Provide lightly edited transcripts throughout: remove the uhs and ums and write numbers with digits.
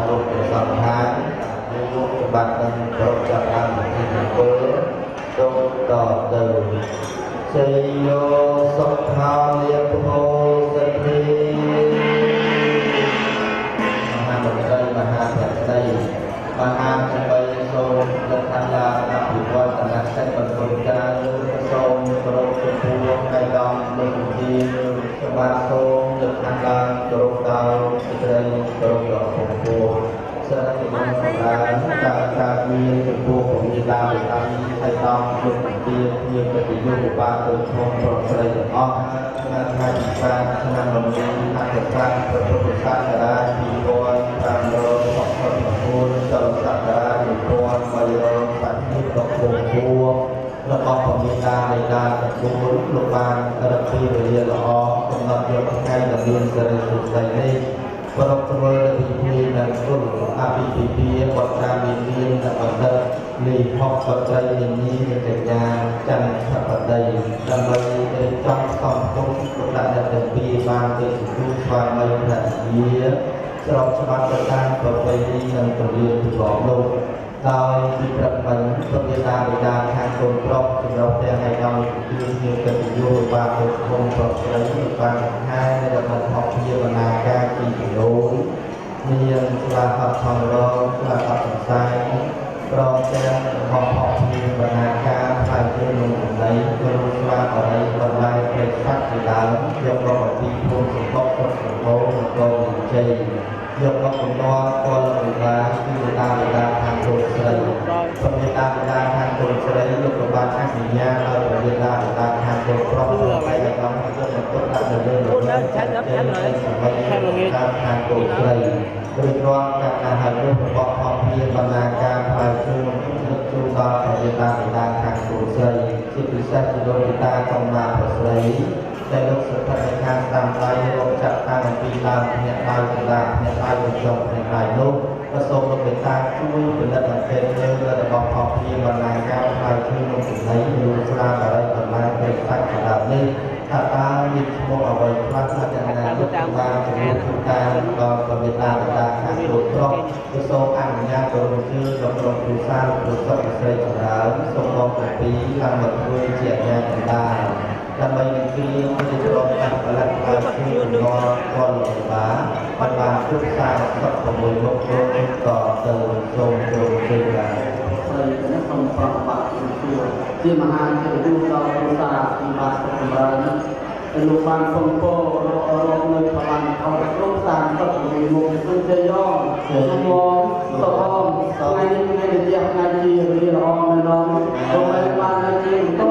លោកសំខានលោកបាននឹងប្រកបតាមទីធ្វើចូលតទៅជ័យយោសុខាលៀបហោសិទ្ធិមហាបតីមហាបតីមហាចំបីសូមលក្ខណៈអភិវឌ្ឍនកិច្ចបន្តការសូមគោរពចំពោះឯកឧត្តមលោកជាសម្បត្តិសូមលក្ខណៈគោរពដល់សេចក្តីគោរពដល់ពុទ្ធសិទ្ធិមន្តការមានចំពោះពញាតាបិតាឯកឧត្តមលោកជាជាកិត្តិយសឧបាទៅឈ្មោះប្រស្រីទាំងអស់ឆ្នាំថ្ងៃទី5ឆ្នាំរំលឹកអត្តសញ្ញាណព្រះពុទ្ធសាសនា2569ចូលសក្តានុពល1300បាត់នេះដល់ពុទ្ធរបស់ពញាតានៃដាន9លោកបានរកពីវេលាល្អកំណត់យកថ្ងៃដែលមានសិរីសុខស្ដីនេះប្រកធ្វើពិធីនិងគុណអភិភិភាបទតាមវិធាននិងបណ្ឌិតលីហុកបត្រីនានាកញ្ញាចន្ទបតីដើម្បីរៀបចំសំគុំលោកដាក់អ្នកទាំងពីរបានទៅទទួលស្វាមីភរិយាស្របច្បាប់ទៅតាមប្រពៃណីនិងទម្លាប់ទម្លាប់លោកដោយពីព្រឹកមិញពុទ្ធតាបិតាខាងកូនប្រុសសម្រាប់ទាំងឯកឧត្តមជាកិត្តិយសបានទៅគុំប្រស្រីបានខាងនៃរដ្ឋាភិបាលបណ្ណាការទី2មានស្លាហត្ថធម្មរងស្លាហត្ថសង្ស័យព្រមទាំងរបស់អភិបាលបណ្ណាការផ្សាយជាលោកសម្ដីគ្រូស្វាបរិយបន្លែប្រេកសាច់ជាដើមយកមកពីភូមិសម្បុកស្រុកសម្បូរនគរវិជ័យយកមកកំណត់ពលវិបាកពីតាបិតាខាងកូនស្រីពញាតាបិតាខាងកូនស្រីលោកក៏បានអនុញ្ញាតឲ្យពញាតាបិតាខាងកូនប្រុសតែឲ្យបានយកមកទុកដាក់នៅលើរបស់ខាងកូនស្រីឬរាល់ការអាហាររបស់អភិបាលបណ្ណាការផ្សាយជូនលោកជូនដល់ពញាតាបិតាខាងកូនស្រីជាពិសេសជាលោកបិតាកំណាប្រស្រីដែលលោកស្ថិតនៅខាងតាមដៃរកចាក់តាំងពីដើមភ្នាក់ដៃកណ្ដាលភ្នាក់ដៃបញ្ចុះភ្នាក់ដៃនោះក៏សូមលោកបិតាជួយផលិតអន្តេលើរបស់អភិបាលបណ្ណាការផ្សាយជូនលោកសម្ដីលោកស្រាបរិយបន្លែប្រេកសាច់កណ្ដាលនេះថាតើមានឈ្មោះអ្វីខ្លះថាចនានុបានជំនួសជួនកាលដល់ពញាតាបិតាខាងកូនប្រុសក៏សូមអនុញ្ញាតទៅរំជើញដល់ក្រុមគ្រួសារលោកសុខស្រីចម្រើនសូមបងទាំងពីរតាមមកធ្វើជាអាជ្ញាកណ្ដាលដើម្បីនឹងគ្រាជាក្រុមការផលិតផលជាដល់ពលរដ្ឋបានគ្រប់សារ16មុខរួមក៏ទៅសូមចូលជួយដែរហើយខ្ញុំសូមប្រកាសបាត់ជាមហាកិត្តិយសដល់គ្រួសារទីបានសុខចម្រើនលោកបានសូមពោរកនៅបលាំងអរគ្រប់36មុខគឺជ័យយ៉ងសូមសុខថ្ងៃនេះថ្ងៃដែលជាថ្ងៃជារីល្អមែនដល់សូមឲ្យបានជាបន្ត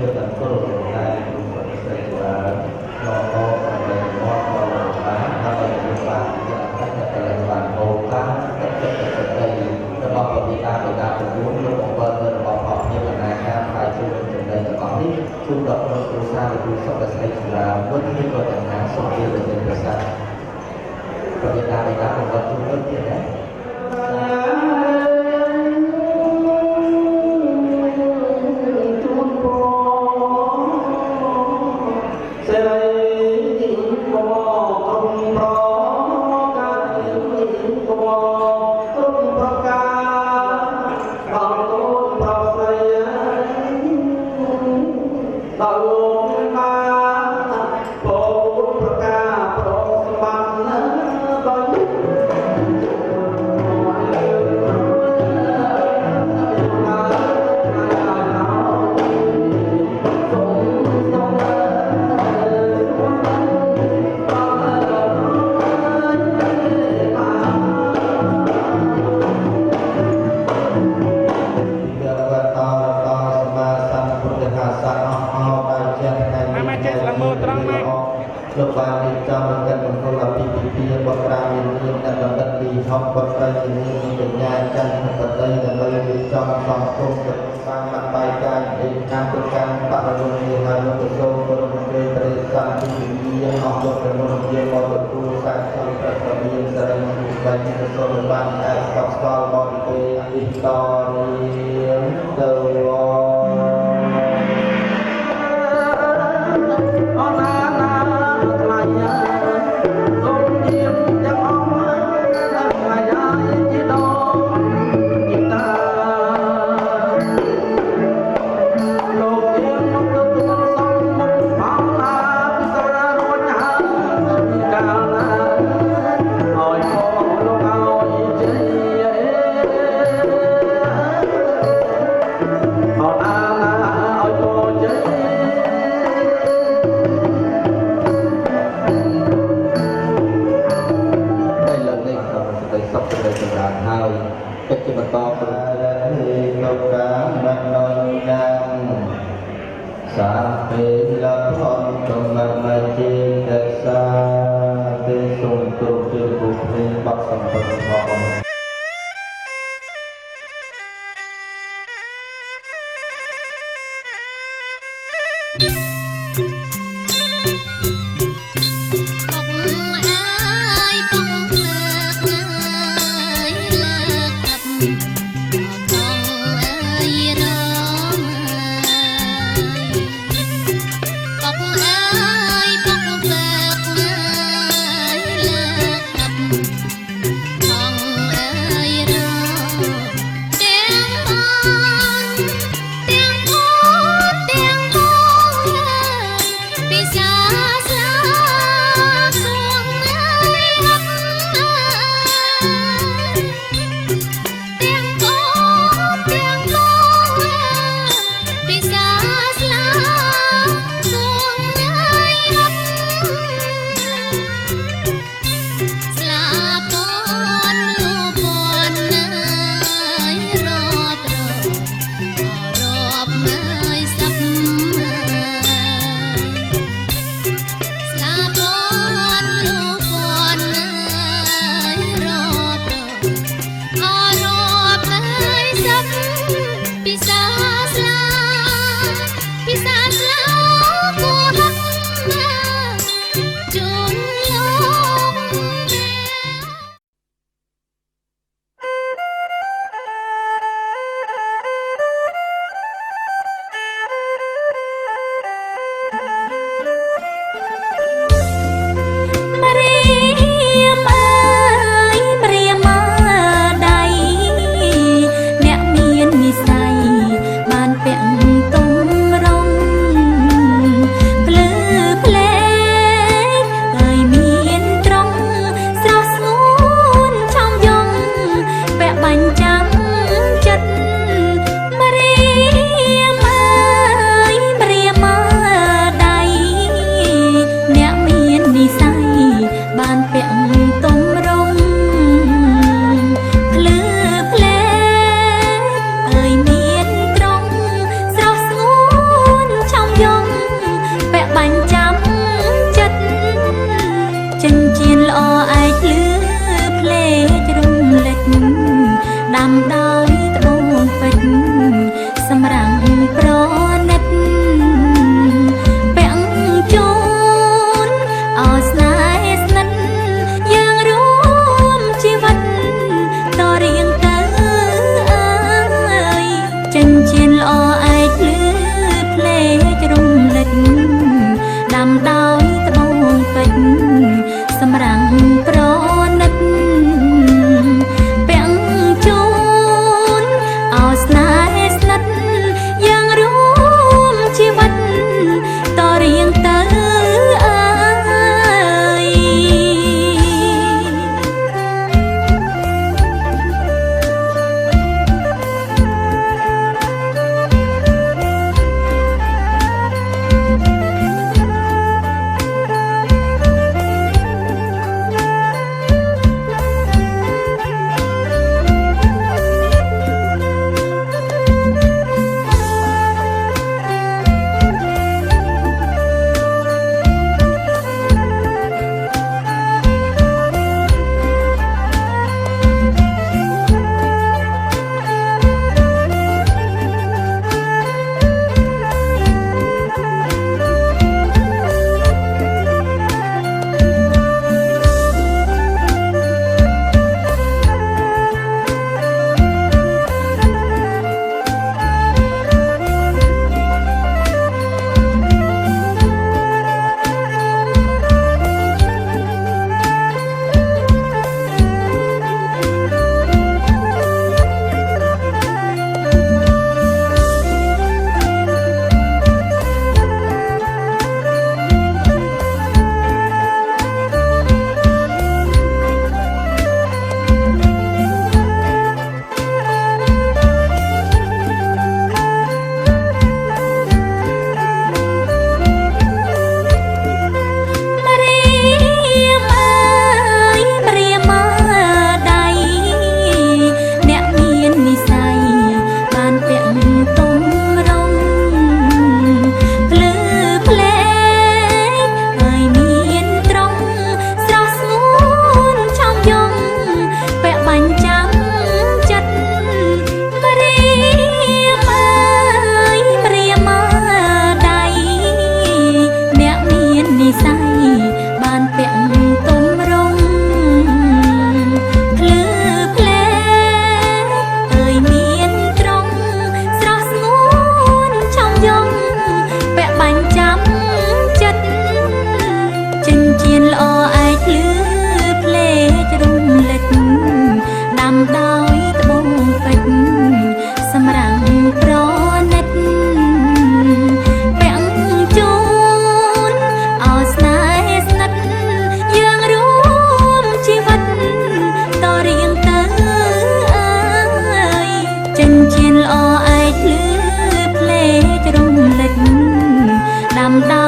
ជាដល់គោលតែក្នុងប្រទេសច្រើនក៏ដើម្បីមកដល់បានហើយបានយ៉ាងតែបានអូកាសតែរបស់បរិយាកាស9លោកបង្កើតនៅរបស់អភិបាលការផ្សាយជូនចំណេញរបស់នេះជូនដល់ក្រុមគ្រួសារឬសុខស្ដីសម្រាប់មុននេះក៏ទាំងណាសុខភាពជាប្រសើរបរិយាកាសបង្កើតជូនទៅទៀតដែរលោកបានរៀបចំបង្កើតមង្គលពីពិធីបទប្រាមាននាមដែលបណ្ឌិតពីហប់បទប្រាមាននាមបញ្ញាចន្ទបតីដើម្បីរៀបចំសំគុំទឹកបានមកបាយកាយឯកកម្មទៅកាន់បរិវត្តនេះហើយលោកសូមប្រមគ្រីព្រះសន្តិវិញ្ញាអស់លោកព្រះមុខជាបទគូសាស្ត្រព្រះប្រមានសរិញបែបនេះសូមបានអាចស្កប់ស្កល់បរិទេអ៊ីតរៀងទៅទាំង ដោយត្បូងពេជ្រសម្រាប់ប្រណិតពាក់ជូនអោស្នេហ៍ស្និទ្ធយើងរួមជីវិតតរៀងទៅអើយចិញ្ចៀនល្អឯកភ្លឺភ្លេចរំលេចដាំដៅ